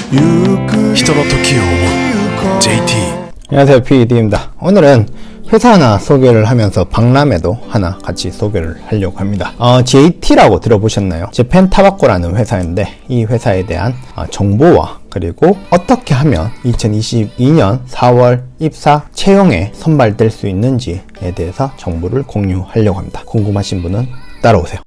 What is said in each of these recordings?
人の時を思う JT. 안녕하세요, PD입니다. 오늘은 회사 하나 소개를 하면서 박람회도 하나 같이 소개를 하려고 합니다. JT라고 들어보셨나요? 재팬 타바코라는 회사인데 이 회사에 대한 정보와 그리고 어떻게 하면 2022년 4월 입사 채용에 선발될 수 있는지에 대해서 정보를 공유하려고 합니다. 궁금하신 분은 따라오세요.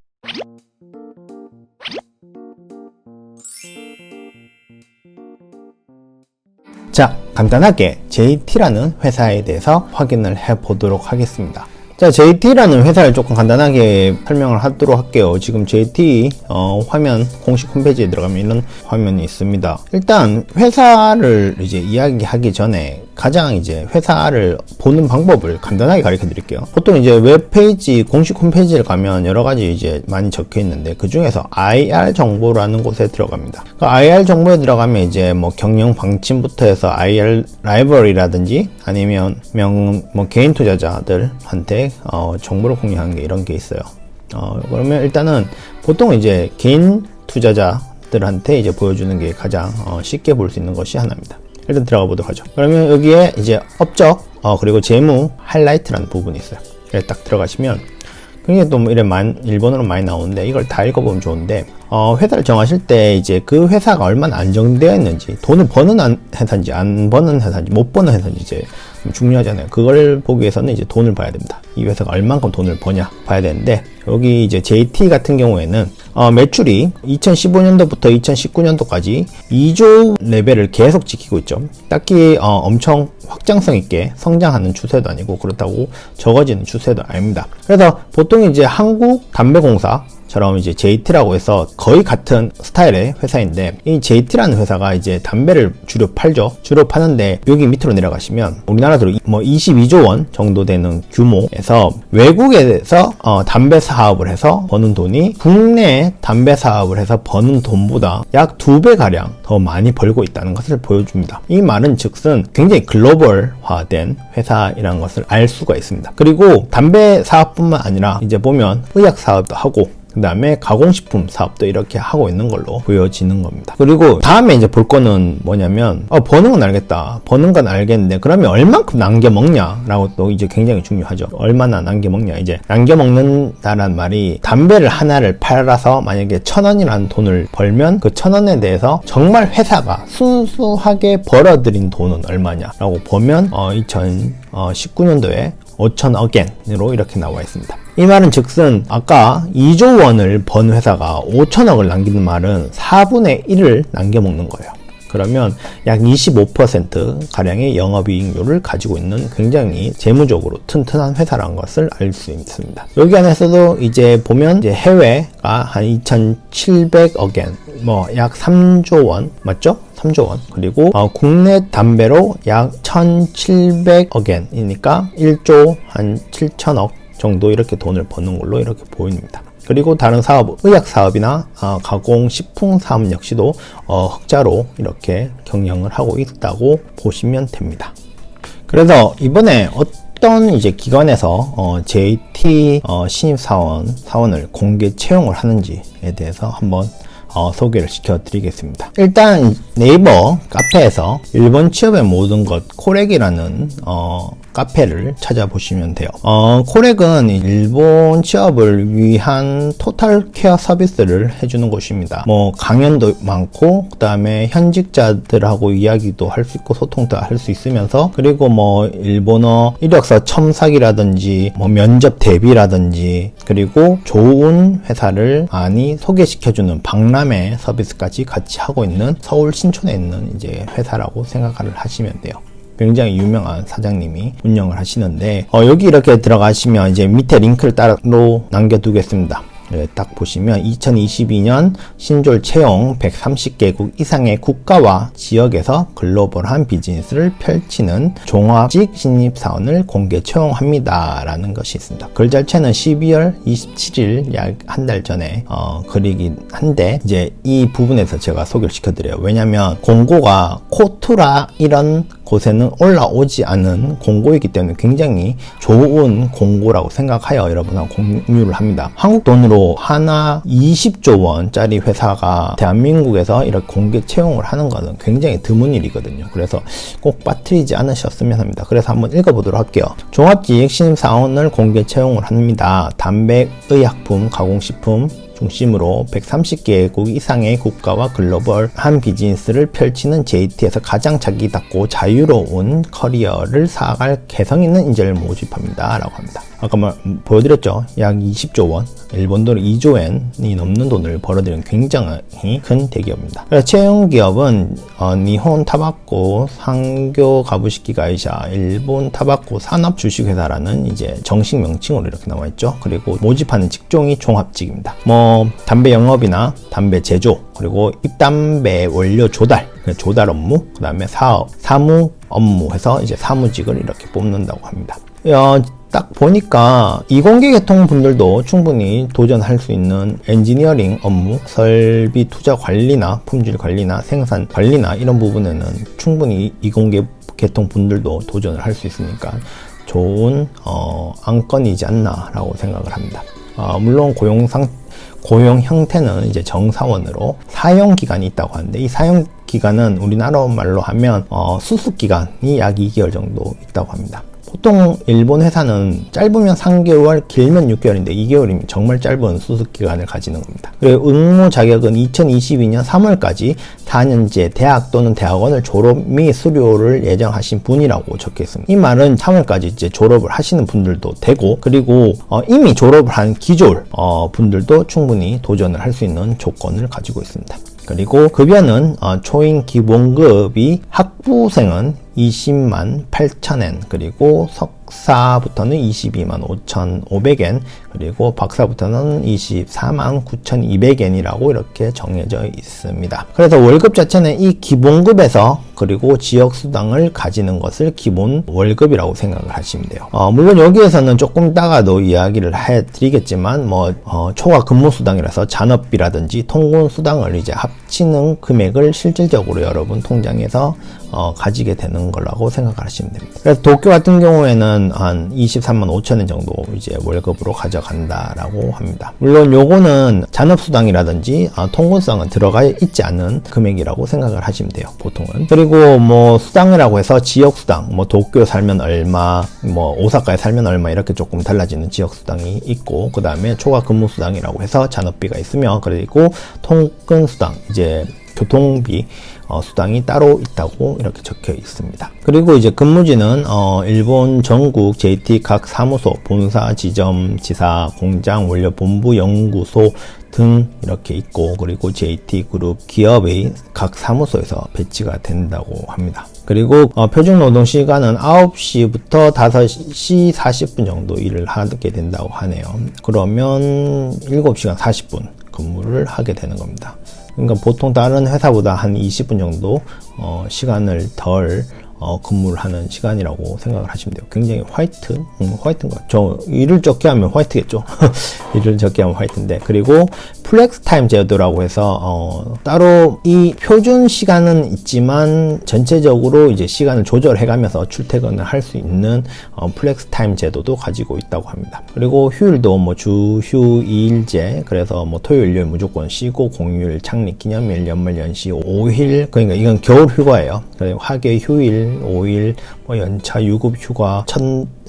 자, 간단하게 JT라는 회사에 대해서 확인을 해 보도록 하겠습니다. 자, JT라는 회사를 조금 간단하게 설명을 하도록 할게요. 지금 JT 화면 공식 홈페이지에 들어가면 이런 화면이 있습니다. 일단 회사를 이제 이야기하기 전에 가장 이제 회사를 보는 방법을 간단하게 가르쳐 드릴게요. 보통 이제 웹페이지 공식 홈페이지를 가면 여러 가지 이제 많이 적혀 있는데 그 중에서 IR 정보라는 곳에 들어갑니다. 그 IR 정보에 들어가면 이제 뭐 경영 방침부터 해서 IR 라이벌이라든지 아니면 뭐 개인 투자자들한테 정보를 공유하는 게 이런 게 있어요. 그러면 일단은 보통 이제 개인 투자자들한테 이제 보여주는 게 가장 쉽게 볼 수 있는 것이 하나입니다. 일단 들어가 보도록 하죠. 그러면 여기에 이제 업적 그리고 재무 하이라이트라는 부분이 있어요. 이렇게 딱 들어가시면 굉장히 또 이래 일본어로 많이 나오는데 이걸 다 읽어보면 좋은데 회사를 정하실 때 이제 그 회사가 얼마나 안정되어 있는지, 돈을 버는 회사인지 안 버는 회사인지 못 버는 회사인지 이제 중요하잖아요. 그걸 보기 위해서는 이제 돈을 봐야 됩니다. 이 회사가 얼만큼 돈을 버냐 봐야 되는데, 여기 이제 JT 같은 경우에는 매출이 2015년도부터 2019년도까지 2조 레벨을 계속 지키고 있죠. 딱히 엄청 확장성 있게 성장하는 추세도 아니고 그렇다고 적어지는 추세도 아닙니다. 그래서 보통 이제 한국담배공사처럼 이제 JT라고 해서 거의 같은 스타일의 회사인데, 이 JT라는 회사가 이제 담배를 주로 팔죠. 주로 파는데 여기 밑으로 내려가시면 우리나라로 뭐 22조 원 정도 되는 규모에서 외국에서 담배 사업을 해서 버는 돈이 국내 담배 사업을 해서 버는 돈보다 약 2배 가량 더 많이 벌고 있다는 것을 보여줍니다. 이 말은 즉슨 굉장히 글로벌화된 회사이라는 것을 알 수가 있습니다. 그리고 담배 사업뿐만 아니라 이제 보면 의약 사업도 하고 그 다음에 가공식품 사업도 이렇게 하고 있는 걸로 보여지는 겁니다. 그리고 다음에 이제 볼 거는 뭐냐면 버는 건 알겠다. 버는 건 알겠는데 그러면 얼만큼 남겨먹냐 라고 또 이제 굉장히 중요하죠. 얼마나 남겨먹냐. 이제 남겨먹는다는 말이 담배를 하나를 팔아서 만약에 1,000원이라는 돈을 벌면 그 1,000원에 대해서 정말 회사가 순수하게 벌어들인 돈은 얼마냐 라고 보면 2019년도에 5천억엔으로 이렇게 나와 있습니다. 이 말은 즉슨 아까 2조 원을 번 회사가 5천억을 남기는 말은 4분의 1을 남겨먹는 거예요. 그러면 약 25% 가량의 영업이익률을 가지고 있는 굉장히 재무적으로 튼튼한 회사라는 것을 알 수 있습니다. 여기 안에서도 이제 보면 이제 해외가 한 2,700억엔, 뭐 약 3조 원 맞죠? 3조 원. 그리고 국내 담배로 약 1,700억엔이니까 1조 한 7천억 정도 이렇게 돈을 버는 걸로 이렇게 보입니다. 그리고 다른 사업, 의약 사업이나 가공식품 사업 역시도 흑자로 이렇게 경영을 하고 있다고 보시면 됩니다. 그래서 이번에 어떤 이제 기관에서 JT 신입 사원을 공개 채용을 하는지에 대해서 한번 소개를 시켜드리겠습니다. 일단 네이버 카페에서 일본 취업의 모든 것 코렉이라는 카페를 찾아보시면 돼요. 코렉은 일본 취업을 위한 토탈 케어 서비스를 해주는 곳입니다. 뭐 강연도 많고 그 다음에 현직자들하고 이야기도 할 수 있고 소통도 할 수 있으면서, 그리고 뭐 일본어 이력서 첨삭이라든지 뭐 면접 대비라든지, 그리고 좋은 회사를 많이 소개시켜주는 박람회 서비스까지 같이 하고 있는 서울 신촌에 있는 이제 회사라고 생각을 하시면 돼요. 굉장히 유명한 사장님이 운영을 하시는데 여기 이렇게 들어가시면 이제 밑에 링크를 따로 남겨두겠습니다. 딱 보시면 2022년 신졸 채용 130개국 이상의 국가와 지역에서 글로벌한 비즈니스를 펼치는 종합직 신입사원을 공개 채용합니다 라는 것이 있습니다. 글 자체는 12월 27일 약 한 달 전에 글이긴 한데 이제 이 부분에서 제가 소개를 시켜드려요. 왜냐면 공고가 코투라 이런 곳에는 올라오지 않은 공고이기 때문에 굉장히 좋은 공고라고 생각하여 여러분하고 공유를 합니다. 한국 돈으로 그래도 하나 20조 원짜리 회사가 대한민국에서 이렇게 공개 채용을 하는 것은 굉장히 드문 일이거든요. 그래서 꼭 빠뜨리지 않으셨으면 합니다. 그래서 한번 읽어보도록 할게요. 종합지식 신입사원을 공개 채용을 합니다. 담배, 의약품, 가공식품 중심으로 130개국 이상의 국가와 글로벌한 비즈니스를 펼치는 JT에서 가장 자기답고 자유로운 커리어를 쌓아갈 개성 있는 인재를 모집합니다. 라고 합니다. 아까 보여드렸죠. 약 20조 원, 일본 돈 2조 엔이 넘는 돈을 벌어들이는 굉장히 큰 대기업입니다. 채용 기업은 니혼 타바코 상교 가부시키 가이샤 일본 타바코 산업 주식회사라는 이제 정식 명칭으로 이렇게 나와 있죠. 그리고 모집하는 직종이 종합직입니다. 담배 영업이나 담배 제조, 그리고 입담배 원료 조달 업무, 그 다음에 사업, 사무 업무 해서 이제 사무직을 이렇게 뽑는다고 합니다. 딱 보니까 이공계 계통 분들도 충분히 도전할 수 있는 엔지니어링 업무, 설비 투자 관리나 품질 관리나 생산 관리나 이런 부분에는 충분히 이공계 계통 분들도 도전을 할 수 있으니까 좋은 안건이지 않나라고 생각을 합니다. 물론 고용 형태는 이제 정사원으로 사용 기간이 있다고 하는데, 이 사용 기간은 우리나라 말로 하면 수습 기간이 약 2개월 정도 있다고 합니다. 보통 일본 회사는 짧으면 3개월, 길면 6개월인데 2개월이면 정말 짧은 수습 기간을 가지는 겁니다. 그리고 응모 자격은 2022년 3월까지 4년제 대학 또는 대학원을 졸업 및 수료를 예정하신 분이라고 적혀 있습니다. 이 말은 3월까지 이제 졸업을 하시는 분들도 되고, 그리고 이미 졸업을 한 기졸 분들도 충분히 도전을 할 수 있는 조건을 가지고 있습니다. 그리고 급여는 초임 기본급이 학부생은 20만 8천엔, 그리고 석사부터는 22만 5,500엔, 그리고 박사부터는 24만 9,200엔이라고 이렇게 정해져 있습니다. 그래서 월급 자체는 이 기본급에서 그리고 지역수당을 가지는 것을 기본 월급이라고 생각을 하시면 돼요. 물론 여기에서는 조금 이따가도 이야기를 해드리겠지만 초과 근무수당이라서 잔업비라든지 통근수당을 이제 합치는 금액을 실질적으로 여러분 통장에서 가지게 되는 거라고 생각하시면 됩니다. 그래서 도쿄 같은 경우에는 한 23만 5천엔 정도 이제 월급으로 가져간다라고 합니다. 물론 요거는 잔업수당이라든지 통근수당은 들어가 있지 않은 금액이라고 생각을 하시면 돼요, 보통은. 그리고 수당이라고 해서 지역수당, 도쿄 살면 얼마, 오사카에 살면 얼마 이렇게 조금 달라지는 지역수당이 있고, 그 다음에 초과 근무수당이라고 해서 잔업비가 있으며, 그리고 통근수당, 이제 교통비 수당이 따로 있다고 이렇게 적혀 있습니다. 그리고 이제 근무지는 일본 전국 JT 각 사무소, 본사, 지점, 지사, 공장, 원료 본부, 연구소 등 이렇게 있고, 그리고 JT 그룹 기업의 각 사무소에서 배치가 된다고 합니다. 그리고 표준 노동 시간은 9시부터 5시 40분 정도 일을 하게 된다고 하네요. 그러면 7시간 40분 근무를 하게 되는 겁니다. 그러니까 보통 다른 회사보다 한 20분 정도 시간을 덜 근무를 하는 시간이라고 생각을 하시면 돼요. 굉장히 화이트인가? 저 일을 적게 하면 화이트겠죠. 일을 적게 하면 화이트인데, 그리고 플렉스 타임 제도라고 해서 따로 이 표준 시간은 있지만 전체적으로 이제 시간을 조절해가면서 출퇴근을 할 수 있는 플렉스 타임 제도도 가지고 있다고 합니다. 그리고 휴일도 주휴일제, 그래서 토요일, 일요일 무조건 쉬고, 공휴일, 창립, 기념일, 연말, 연시, 5일, 그러니까 이건 겨울 휴가예요. 화계 휴일, 5일, 연차, 유급 휴가, 첫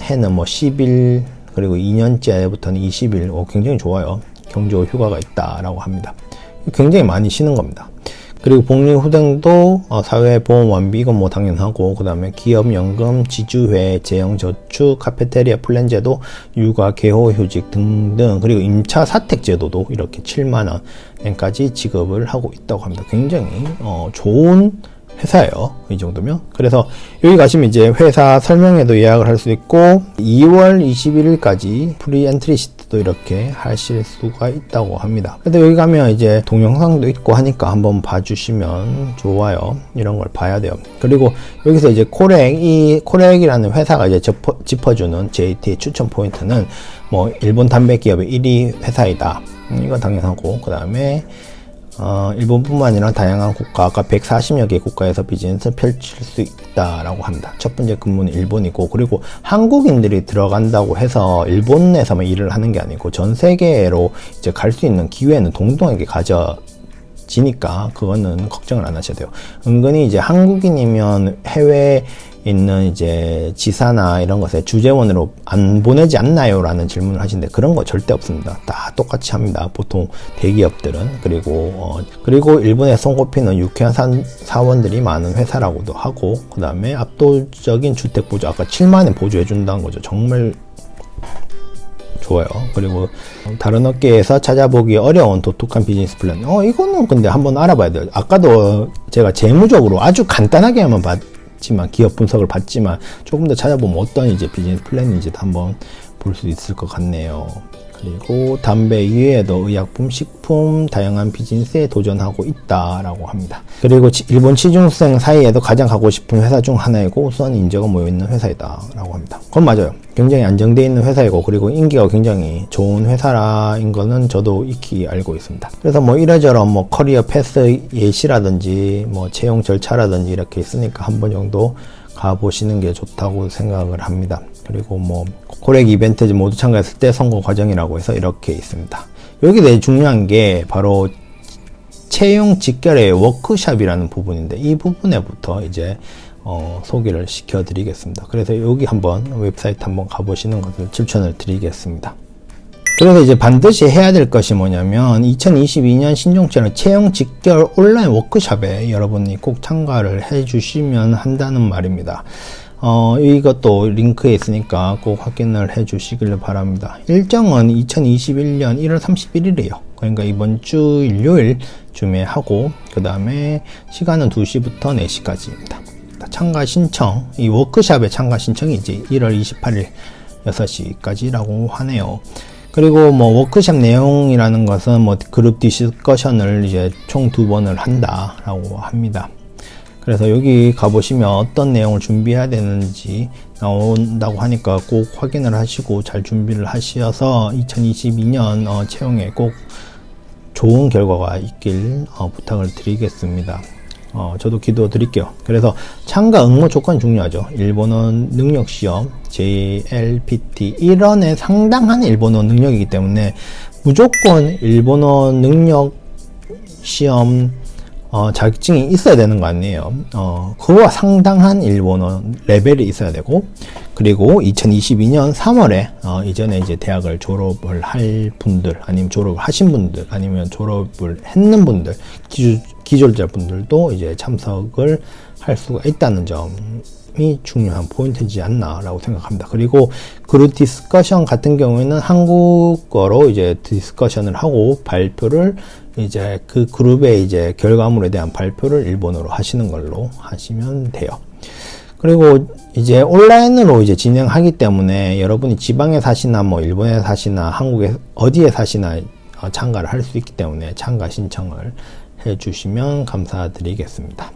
해는 10일, 그리고 2년째부터는 20일, 굉장히 좋아요. 경조 휴가가 있다라고 합니다. 굉장히 많이 쉬는 겁니다. 그리고 복리후생도 사회보험 완비, 이건 당연하고, 그 다음에 기업연금, 지주회, 재형저축, 카페테리아 플랜제도, 육아, 개호휴직 등등, 그리고 임차 사택제도도 이렇게 7만원까지 지급을 하고 있다고 합니다. 굉장히 좋은 회사예요, 이 정도면. 그래서 여기 가시면 이제 회사 설명회도 예약을 할 수 있고, 2월 21일까지 프리 엔트리 시트도 이렇게 하실 수가 있다고 합니다. 그래서 여기 가면 이제 동영상도 있고 하니까 한번 봐주시면 좋아요. 이런 걸 봐야 돼요. 그리고 여기서 이제 코렉이라는 회사가 이제 짚어주는 JT 추천 포인트는 일본 담배 기업의 1위 회사이다. 이건 당연하고, 그 다음에 일본뿐만 아니라 다양한 국가, 아까 140여 개 국가에서 비즈니스를 펼칠 수 있다라고 합니다. 첫 번째 근무는 일본이고, 그리고 한국인들이 들어간다고 해서 일본에서만 일을 하는 게 아니고 전 세계로 이제 갈 수 있는 기회는 동등하게 가져지니까 그거는 걱정을 안 하셔도 돼요. 은근히 이제 한국인이면 해외에 있는 이제 지사나 이런 것에 주재원으로 안 보내지 않나요? 라는 질문을 하시는데 그런 거 절대 없습니다. 다 똑같이 합니다. 보통 대기업들은. 그리고 일본에 손꼽히는 유쾌한 사원들이 많은 회사라고도 하고, 그 다음에 압도적인 주택 보조, 아까 7만원 보조해 준다는 거죠. 정말 좋아요. 그리고 다른 업계에서 찾아보기 어려운 독특한 비즈니스 플랜. 이거는 근데 한번 알아봐야 돼요. 아까도 제가 재무적으로 아주 간단하게만 기업 분석을 봤지만 조금 더 찾아보면 어떤 이제 비즈니스 플랜인지도 한번 볼 수 있을 것 같네요. 그리고 담배 이외에도 의약품, 식품, 다양한 비즈니스에 도전하고 있다라고 합니다. 그리고 일본 취준생 사이에도 가장 가고 싶은 회사 중 하나이고 우수한 인재가 모여있는 회사이다라고 합니다. 그건 맞아요. 굉장히 안정되어 있는 회사이고, 그리고 인기가 굉장히 좋은 회사인 거는 저도 익히 알고 있습니다. 그래서 뭐 이래저래 뭐 커리어 패스 예시라든지 뭐 채용 절차라든지 이렇게 있으니까 한 번 정도 가보시는 게 좋다고 생각을 합니다. 그리고 뭐 코렉 이벤트 모두 참가했을 때 선거 과정이라고 해서 이렇게 있습니다. 여기 되게 중요한 게 바로 채용 직결의 워크샵이라는 부분인데, 이 부분에부터 이제 소개를 시켜드리겠습니다. 그래서 여기 한번 웹사이트 한번 가보시는 것을 추천을 드리겠습니다. 그래서 이제 반드시 해야 될 것이 뭐냐면 2022년 신종체는 채용 직결 온라인 워크샵에 여러분이 꼭 참가를 해주시면 한다는 말입니다. 이것도 링크에 있으니까 꼭 확인을 해 주시길 바랍니다. 일정은 2021년 1월 31일이에요. 그러니까 이번 주 일요일쯤에 하고, 그 다음에 시간은 2시부터 4시까지입니다. 참가 신청, 이 워크샵의 참가 신청이 이제 1월 28일 6시까지라고 하네요. 그리고 뭐 워크샵 내용이라는 것은 뭐 그룹 디스커션을 이제 총 2번을 한다라고 합니다. 그래서 여기 가보시면 어떤 내용을 준비해야 되는지 나온다고 하니까 꼭 확인을 하시고 잘 준비를 하셔서 2022년 채용에 꼭 좋은 결과가 있길 부탁을 드리겠습니다. 저도 기도 드릴게요. 그래서 참가 응모 조건 중요하죠. 일본어 능력 시험, JLPT 1원에 상당한 일본어 능력이기 때문에 무조건 일본어 능력 시험 자격증이 있어야 되는 거 아니에요. 그와 상당한 일본어 레벨이 있어야 되고, 그리고 2022년 3월에 이전에 이제 대학을 졸업을 할 분들, 아니면 졸업을 하신 분들, 아니면 졸업을 했는 분들, 기졸자 분들도 이제 참석을 할 수가 있다는 점이 중요한 포인트이지 않나라고 생각합니다. 그리고 그룹 디스커션 같은 경우에는 한국어로 이제 디스커션을 하고 발표를 이제 그 그룹의 이제 결과물에 대한 발표를 일본어로 하시는 걸로 하시면 돼요. 그리고 이제 온라인으로 이제 진행하기 때문에 여러분이 지방에 사시나 뭐 일본에 사시나 한국에 어디에 사시나 참가를 할 수 있기 때문에 참가 신청을 해 주시면 감사드리겠습니다.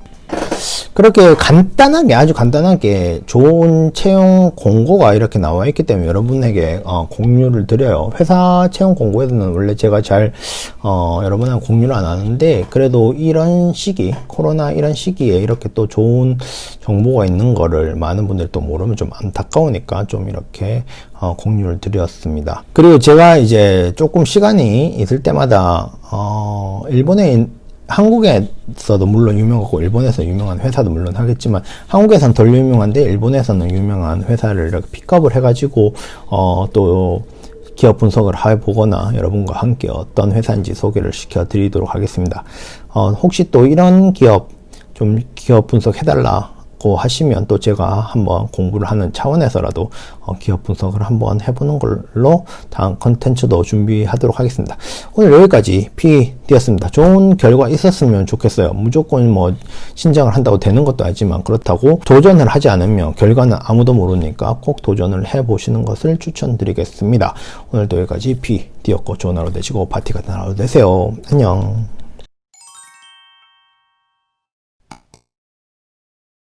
그렇게 간단하게, 아주 간단하게 좋은 채용 공고가 이렇게 나와 있기 때문에 여러분에게 공유를 드려요. 회사 채용 공고에서는 원래 제가 잘 여러분하고 공유를 안 하는데, 그래도 이런 시기, 코로나 이런 시기에 이렇게 또 좋은 정보가 있는 거를 많은 분들이 또 모르면 좀 안타까우니까 좀 이렇게 공유를 드렸습니다. 그리고 제가 이제 조금 시간이 있을 때마다 한국에서도 물론 유명하고 일본에서 유명한 회사도 물론 하겠지만, 한국에서는 덜 유명한데 일본에서는 유명한 회사를 이렇게 픽업을 해가지고 또 기업 분석을 해보거나 여러분과 함께 어떤 회사인지 소개를 시켜드리도록 하겠습니다. 혹시 또 이런 기업 분석 해달라고 하시면 또 제가 한번 공부를 하는 차원에서라도 기업 분석을 한번 해보는 걸로 다음 컨텐츠도 준비하도록 하겠습니다. 오늘 여기까지 PD였습니다. 좋은 결과 있었으면 좋겠어요. 무조건 뭐 신청을 한다고 되는 것도 아니지만, 그렇다고 도전을 하지 않으면 결과는 아무도 모르니까 꼭 도전을 해보시는 것을 추천드리겠습니다. 오늘도 여기까지 PD였고 좋은 하루 되시고 파티 같은 하루 되세요. 안녕.